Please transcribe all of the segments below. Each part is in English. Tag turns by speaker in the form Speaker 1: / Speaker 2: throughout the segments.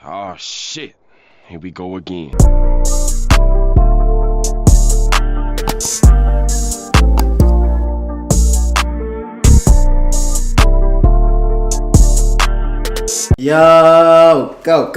Speaker 1: Oh shit. Here we go again.
Speaker 2: Yo, go.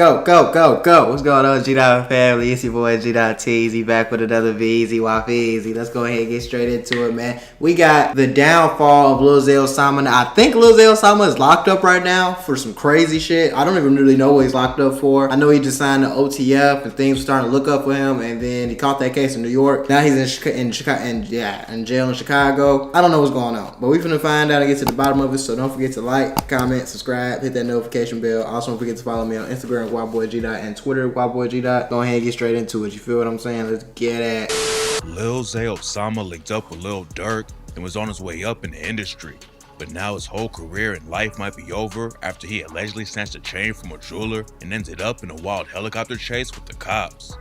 Speaker 2: What's going on, G-Dot family? It's your boy G-Dot Teasy back with another Easy Easy. Let's go ahead and get straight into it, man. We got the downfall of Lil ZOSAMA. Now, I think Lil ZOSAMA is locked up right now for some crazy shit. I don't even really know what he's locked up for. I know he just signed the OTF and things were starting to look up for him, and then he caught that case in New York. Now he's in jail in Chicago. I don't know what's going on, but we're finna find out and get to the bottom of it. So don't forget to like, comment, subscribe, hit that notification bell. Also, don't forget to follow me on Instagram, WildBoyG., and Twitter, WildBoyG.. Go ahead and get straight into it. You feel what I'm saying? Let's get it.
Speaker 3: Lil ZAY Osama linked up with Lil Durk and was on his way up in the industry. But now his whole career and life might be over after he allegedly snatched a chain from a jeweler and ended up in a wild helicopter chase with the cops.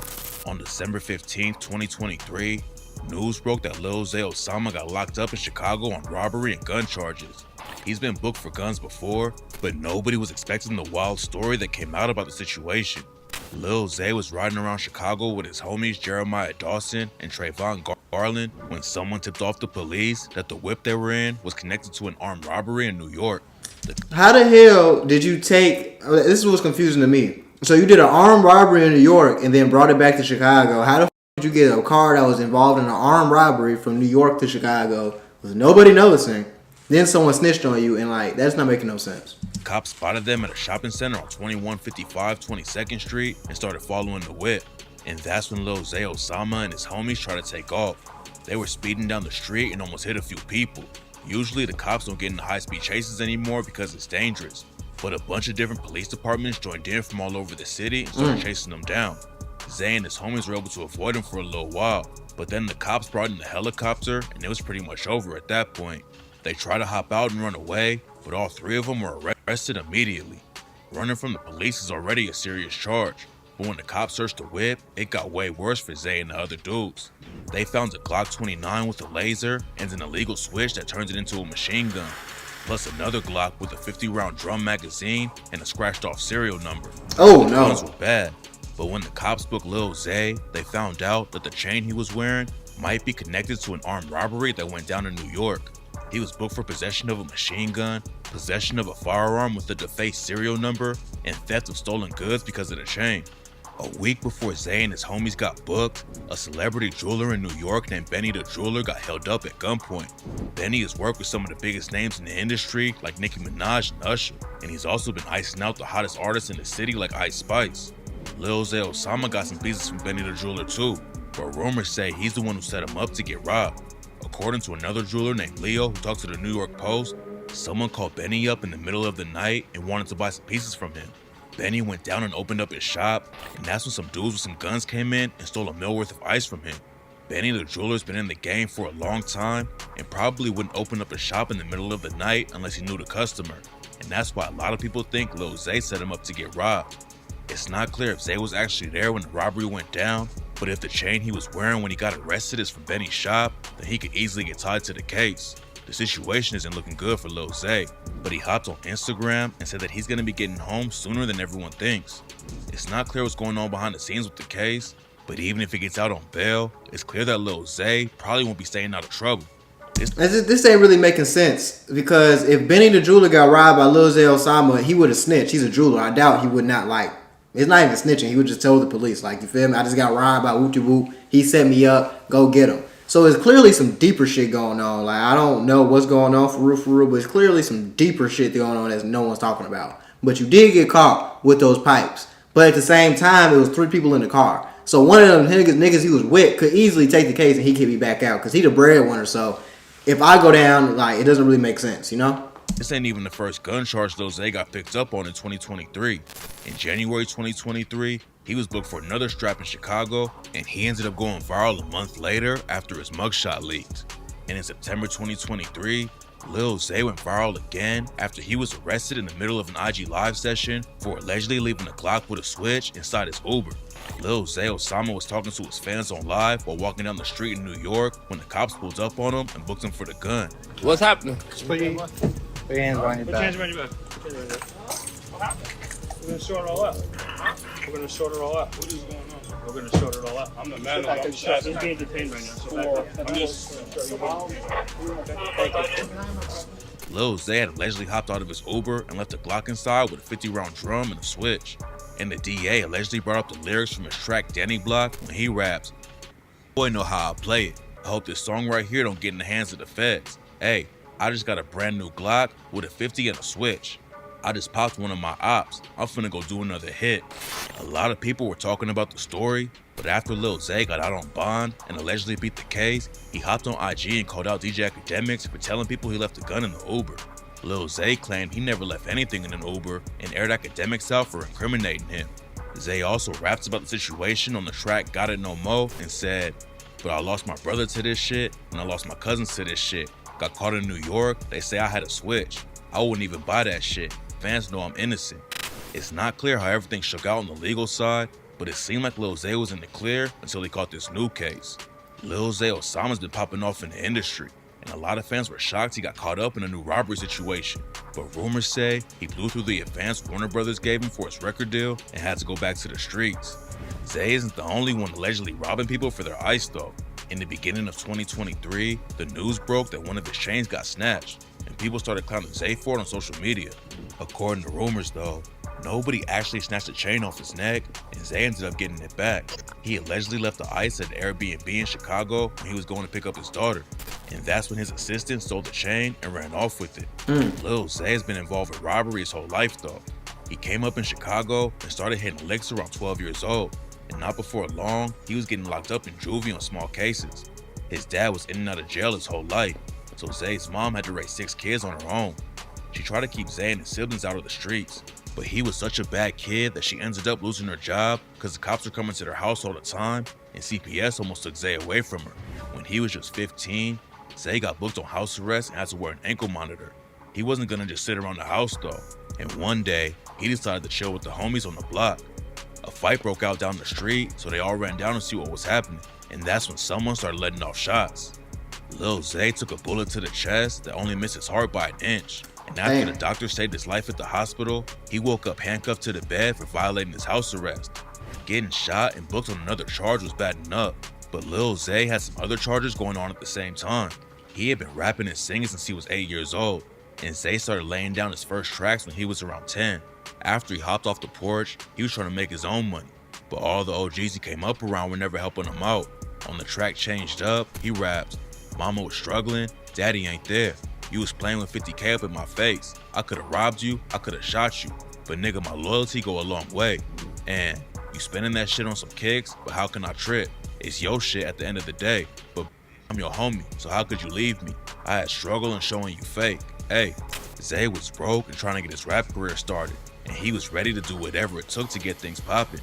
Speaker 3: On December 15th, 2023, news broke that Lil ZAY Osama got locked up in Chicago on robbery and gun charges. He's been booked for guns before, but nobody was expecting the wild story that came out about the situation. Lil ZAY was riding around Chicago with his homies Jeremiah Dawson and Trayvon Garland when someone tipped off the police that the whip they were in was connected to an armed robbery in New York.
Speaker 2: How the hell did you take, this was confusing to me. So you did an armed robbery in New York and then brought it back to Chicago. How the f did you get a car that was involved in an armed robbery from New York to Chicago with nobody noticing? Then someone snitched on you, and like, that's not making no sense.
Speaker 3: Cops spotted them at a shopping center on 2155 22nd Street and started following the whip. And that's when Lil ZAY Osama and his homies tried to take off. They were speeding down the street and almost hit a few people. Usually the cops don't get into high-speed chases anymore because it's dangerous. But a bunch of different police departments joined in from all over the city and started chasing them down. Zay and his homies were able to avoid them for a little while. But then the cops brought in the helicopter and it was pretty much over at that point. They tried to hop out and run away, but all three of them were arrested immediately. Running from the police is already a serious charge, but when the cops searched the whip, it got way worse for Zay and the other dudes. They found a Glock 29 with a laser and an illegal switch that turns it into a machine gun, plus another Glock with a 50-round drum magazine and a scratched off serial number.
Speaker 2: Oh no.
Speaker 3: The guns were bad, but when the cops booked Lil ZAY, they found out that the chain he was wearing might be connected to an armed robbery that went down in New York. He was booked for possession of a machine gun, possession of a firearm with a defaced serial number, and theft of stolen goods because of the chain. A week before Zay and his homies got booked, a celebrity jeweler in New York named Benny the Jeweler got held up at gunpoint. Benny has worked with some of the biggest names in the industry like Nicki Minaj and Usher, and he's also been icing out the hottest artists in the city like Ice Spice. Lil ZAY Osama got some pieces from Benny the Jeweler too, but rumors say he's the one who set him up to get robbed. According to another jeweler named Leo who talked to the New York Post, someone called Benny up in the middle of the night and wanted to buy some pieces from him. Benny went down and opened up his shop, and that's when some dudes with some guns came in and stole $1 million worth of ice from him. Benny the jeweler's been in the game for a long time and probably wouldn't open up a shop in the middle of the night unless he knew the customer, and that's why a lot of people think Lil ZAY set him up to get robbed. It's not clear if Zay was actually there when the robbery went down, but if the chain he was wearing when he got arrested is from Benny's shop, then he could easily get tied to the case. The situation isn't looking good for Lil ZAY, but he hopped on Instagram and said that he's going to be getting home sooner than everyone thinks. It's not clear what's going on behind the scenes with the case, but even if he gets out on bail, it's clear that Lil ZAY probably won't be staying out of trouble.
Speaker 2: This ain't really making sense, because if Benny the Jeweler got robbed by Lil ZAY Osama, he would have snitched. He's a jeweler. I doubt he would not it's not even snitching. He would just tell the police, like, you feel me? I just got robbed by whoop-de-whoop. He set me up. Go get him. So there's clearly some deeper shit going on. Like, I don't know what's going on for real, but it's clearly some deeper shit going on that no one's talking about. But you did get caught with those pipes. But at the same time, it was 3 people in the car. So one of them niggas he was with could easily take the case and he could be back out because he the breadwinner. So if I go down, like, it doesn't really make sense, you know?
Speaker 3: This ain't even the first gun charge Lil ZAY got picked up on in 2023. In January 2023, he was booked for another strap in Chicago, and he ended up going viral a month later after his mugshot leaked. And in September 2023, Lil ZAY went viral again after he was arrested in the middle of an IG live session for allegedly leaving a Glock with a switch inside his Uber. Lil ZAY Osama was talking to his fans on live while walking down the street in New York when the cops pulled up on him and booked him for the gun.
Speaker 4: What's happening?
Speaker 2: Put your hands behind your back.
Speaker 4: Put your hands behind your back. We're gonna sort it all out. We're gonna sort it all out. What is going on? We're gonna sort it all out. I'm the man. He's being detained right now. So I'm just. Thank you.
Speaker 3: Lil ZAY had allegedly hopped out of his Uber and left a Glock inside with a 50-round drum and a switch. And the DA allegedly brought up the lyrics from his track Danny Block when he raps, "Boy know how I play it. I hope this song right here don't get in the hands of the feds. Hey, I just got a brand new Glock with a 50 and a switch. I just popped one of my ops. I'm finna go do another hit." A lot of people were talking about the story, but after Lil ZAY got out on bond and allegedly beat the case, he hopped on IG and called out DJ Academics for telling people he left a gun in the Uber. Lil ZAY claimed he never left anything in an Uber and aired Academics out for incriminating him. ZAY also raps about the situation on the track Got It No Mo and said, "But I lost my brother to this shit and I lost my cousins to this shit. Got caught in New York, they say I had a switch. I wouldn't even buy that shit. Fans know I'm innocent." It's not clear how everything shook out on the legal side, but it seemed like Lil ZAY was in the clear until he caught this new case. Lil ZAY Osama's been popping off in the industry, and a lot of fans were shocked he got caught up in a new robbery situation. But rumors say he blew through the advance Warner Brothers gave him for his record deal and had to go back to the streets. ZAY isn't the only one allegedly robbing people for their ice though. In the beginning of 2023, the news broke that one of his chains got snatched, and people started clowning ZAY for it on social media. According to rumors though, nobody actually snatched the chain off his neck, and ZAY ended up getting it back. He allegedly left the ice at the Airbnb in Chicago when he was going to pick up his daughter, and that's when his assistant stole the chain and ran off with it. Lil ZAY has been involved with robbery his whole life though. He came up in Chicago and started hitting licks around 12 years old, and not before long, he was getting locked up in juvie on small cases. His dad was in and out of jail his whole life, so ZAY's mom had to raise 6 kids on her own. She tried to keep ZAY and his siblings out of the streets, but he was such a bad kid that she ended up losing her job because the cops were coming to their house all the time, and CPS almost took ZAY away from her. When he was just 15, ZAY got booked on house arrest and had to wear an ankle monitor. He wasn't gonna just sit around the house though, and one day, he decided to chill with the homies on the block. A fight broke out down the street, so they all ran down to see what was happening, and that's when someone started letting off shots. Lil ZAY took a bullet to the chest that only missed his heart by an inch, and after the doctor saved his life at the hospital, he woke up handcuffed to the bed for violating his house arrest. Getting shot and booked on another charge was bad enough, but Lil ZAY had some other charges going on at the same time. He had been rapping and singing since he was 8 years old, and ZAY started laying down his first tracks when he was around 10. After he hopped off the porch, he was trying to make his own money, but all the OGs he came up around were never helping him out. On the track Changed Up, he raps, "Mama was struggling, daddy ain't there. You was playing with 50K up in my face. I could've robbed you, I could've shot you, but nigga, my loyalty go a long way. And you spending that shit on some kicks, but how can I trip? It's your shit at the end of the day, but I'm your homie, so how could you leave me? I had struggle and showing you fake." Hey, ZAY was broke and trying to get his rap career started, and he was ready to do whatever it took to get things popping.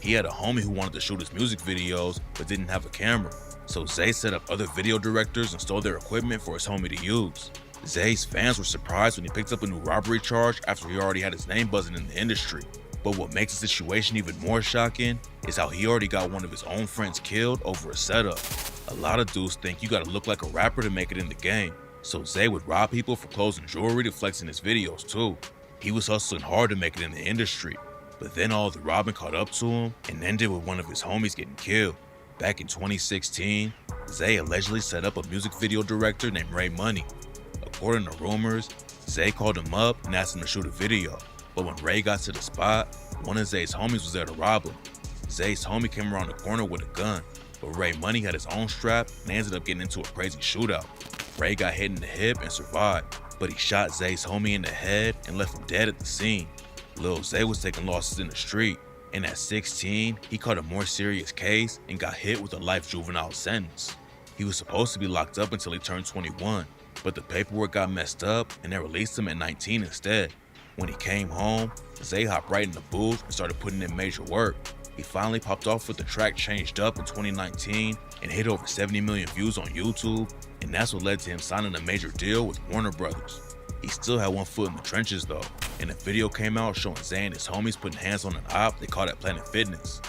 Speaker 3: He had a homie who wanted to shoot his music videos, but didn't have a camera. So ZAY set up other video directors and stole their equipment for his homie to use. ZAY's fans were surprised when he picked up a new robbery charge after he already had his name buzzing in the industry. But what makes the situation even more shocking is how he already got one of his own friends killed over a setup. A lot of dudes think you gotta look like a rapper to make it in the game, so ZAY would rob people for clothes and jewelry to flex in his videos too. He was hustling hard to make it in the industry, but then all the robbing caught up to him and ended with one of his homies getting killed. Back in 2016, ZAY allegedly set up a music video director named Ray Money. According to rumors, ZAY called him up and asked him to shoot a video, but when Ray got to the spot, one of ZAY's homies was there to rob him. ZAY's homie came around the corner with a gun, but Ray Money had his own strap and they ended up getting into a crazy shootout. Ray got hit in the hip and survived, but he shot ZAY's homie in the head and left him dead at the scene. Lil ZAY was taking losses in the street, and at 16, he caught a more serious case and got hit with a life juvenile sentence. He was supposed to be locked up until he turned 21, but the paperwork got messed up and they released him at 19 instead. When he came home, ZAY hopped right in the booth and started putting in major work. He finally popped off with the track Changed Up in 2019 and hit over 70 million views on YouTube, and that's what led to him signing a major deal with Warner Brothers. He still had one foot in the trenches though, and a video came out showing ZAY and his homies putting hands on an op they caught at Planet Fitness.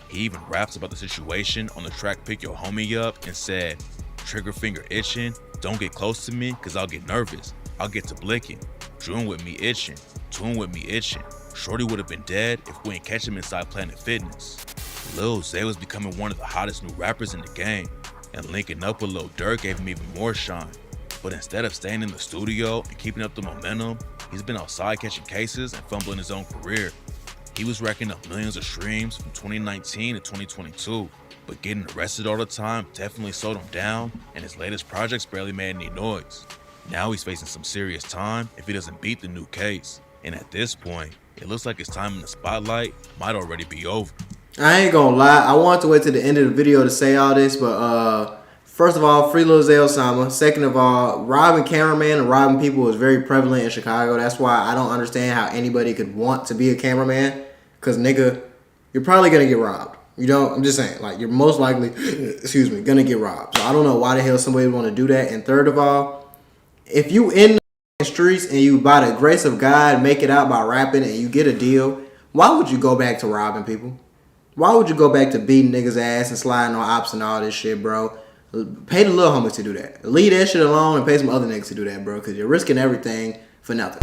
Speaker 3: He even raps about the situation on the track Pick Your Homie Up and said, "Trigger finger itching, don't get close to me cause I'll get nervous. I'll get to blicking. Dream with me itching, tune with me itching. Shorty would have been dead if we didn't catch him inside Planet Fitness. Lil ZAY was becoming one of the hottest new rappers in the game, and linking up with Lil Durk gave him even more shine. But instead of staying in the studio and keeping up the momentum, he's been outside catching cases and fumbling his own career. He was racking up millions of streams from 2019 to 2022, but getting arrested all the time definitely slowed him down, and his latest projects barely made any noise. Now he's facing some serious time if he doesn't beat the new case, and at this point, it looks like his time in the spotlight might already be over.
Speaker 2: I ain't gonna lie, I wanted to wait to the end of the video to say all this, but first of all, free Lil ZOSAMA. Second of all, robbing cameraman and robbing people is very prevalent in Chicago. That's why I don't understand how anybody could want to be a cameraman, because nigga, you're probably gonna get robbed. You know, I'm just saying, like, you're most likely, excuse me, gonna get robbed. So I don't know why the hell somebody would want to do that. And third of all, if you in the streets and you, by the grace of God, make it out by rapping and you get a deal, why would you go back to robbing people? Why would you go back to beating niggas' ass and sliding on ops and all this shit, bro? Pay the little homies to do that. Leave that shit alone and pay some other niggas to do that, bro, because you're risking everything for nothing.